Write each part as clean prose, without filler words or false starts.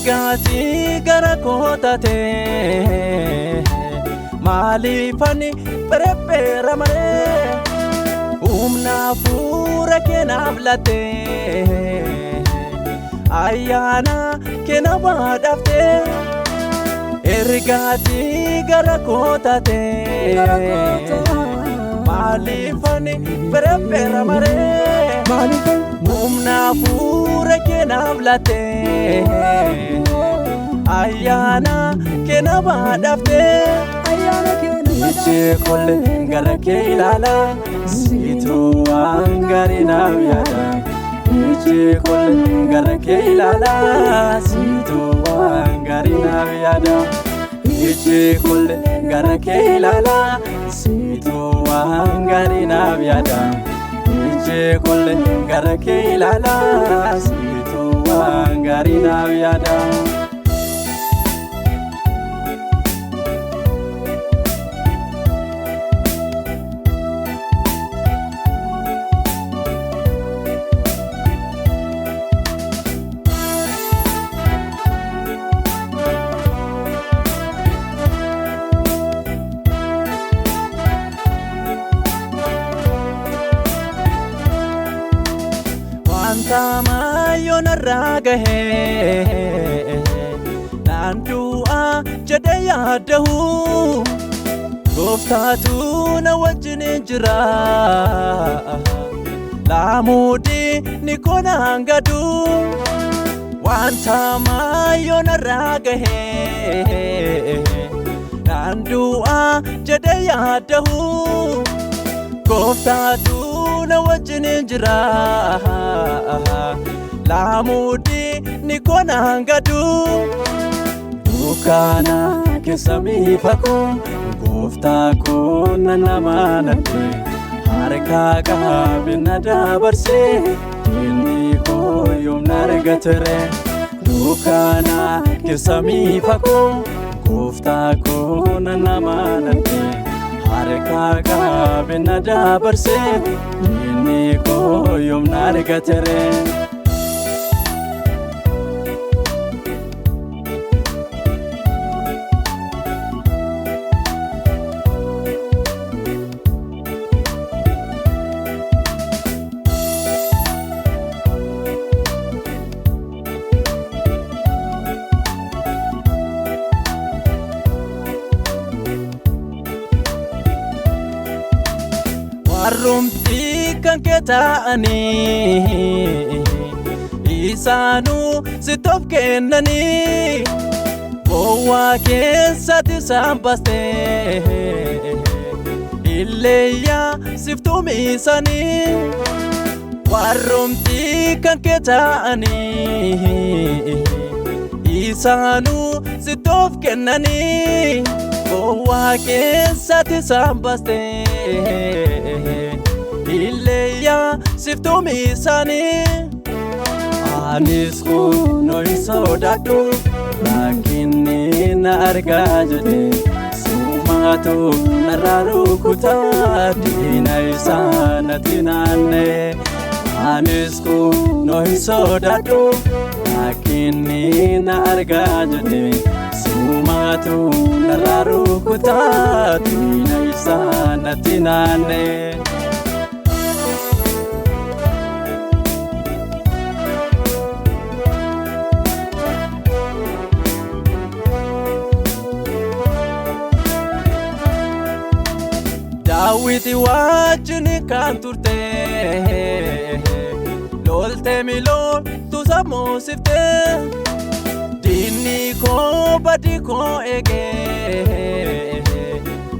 ergaati gara kootate maalifani prepara mare humna fuura kenaaf latte ayyaana kenama dafte ergaati gara kootate maalifani prepara mare humna fuura kenaaf latte ayyaana kenama dafte ichi kolle gara kee ilaala situ waan gaarii naaf yaada ichi kolle gara kee ilaala situ waan gaarii naaf yaada ichi kolle gara kee ilaala situ waan gaarii naaf yaada ichi kolle gara kee ilaala situ waan gaarii naaf yaada Tama yona ragahe nandua jadaya dahu goftatu na wajine jira lamudi nikona ngadu wantama yona ragahe nandua jadaya dahu goftatu na wajine jira lamudi nikona ngadu dukana kesami fako gofta ko nanamanate harka ka binada barse inni ko yom nargatere dukana kesami fako gofta ko nanamanate harka ka binada barse inni ko yom nargatere Warumti kan ketaani isanu sitof kenani bowa kesati sambaste illeya siftumi sani warumti kan ketaani isanu sitof kenani bowa kesati sambaste illeya siftumi sani anisku noisodadu lakini na arga jade sumatu nararu kuta dina isana tinane anisku noisodadu lakini na arga jade sumatu nararu kuta dina isana tinane Dawiti wajini kan turte lolte milol tu samosifte dini ko badi ko ege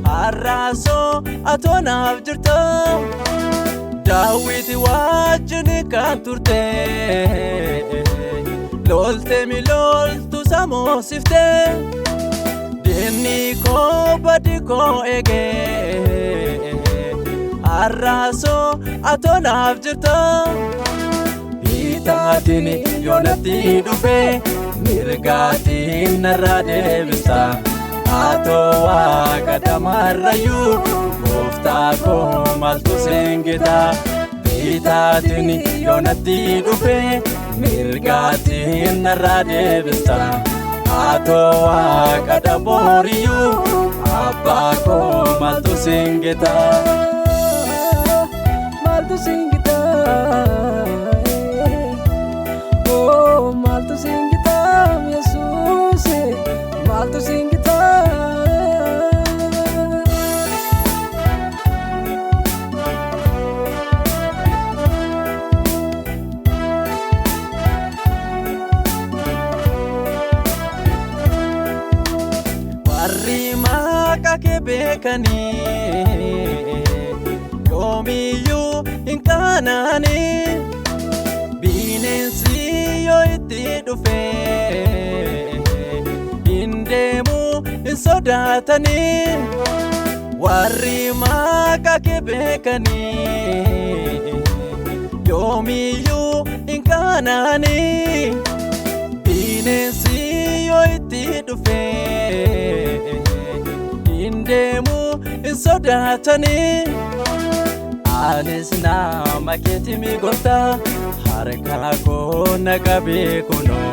araso atona jirta Dawiti wajini kan turte lolte milol tu samosifte dini ko badi ko ege araso atonaf jirta itaatini yonatti dhufe mirgaatiin narraa deebisa ato waaqa damarrayyuu gooftaa koo maaltu seengita bitaatiin yoo natti dhufe mirgaatiin narraa deebista. Atoo waaqa dhabooriyyuu abbaa koo maaltu singita. Maaltu singita. Oh maaltu singita Yesuus maaltu singita. Warri maqaa kee beekanii yoomiyyuu hin qaananii. Bineensi yoo itti dhufe hin deemu hin sodaatanii. Warri maqaa kee beekanii yoomiyyuu hin qaananii. Bineensi yoo itti dhufe hin deemu hin sodaatanii. Anis nama keeti mi gooftaa harka koo na qabee kunoo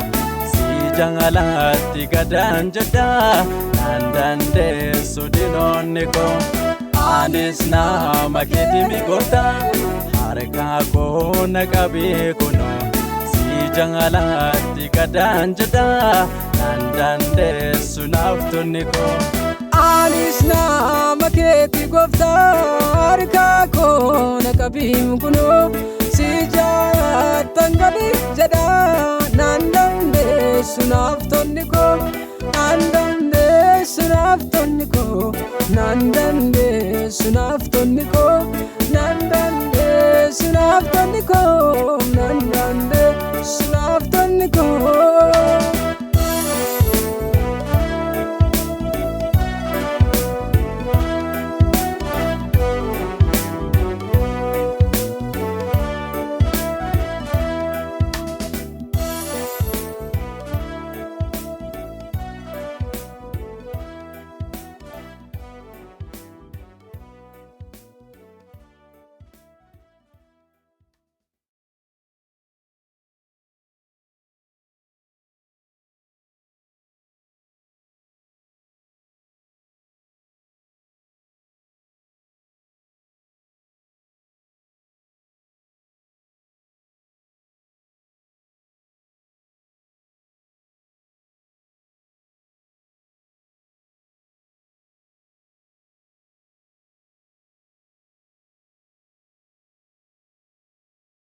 si jaalatti gadaan jedha naan dandeessu diinonni koo. Anis nama keeti mi gooftaa harka koo na qabee kunoo si jaalatti gadaan jedha naan dandeessu naaftonni koo. Anis nama keeti gooftaa harka koo na qabee kunoo si jaalatan gadi jedha naan dandeessu naaftonni koo. Naan dandeessu naaftonni koo. Naan dandeessu naaftonni koo. Naan dandeessu naaftonni koo. Naan dandeessu naaftonni koo.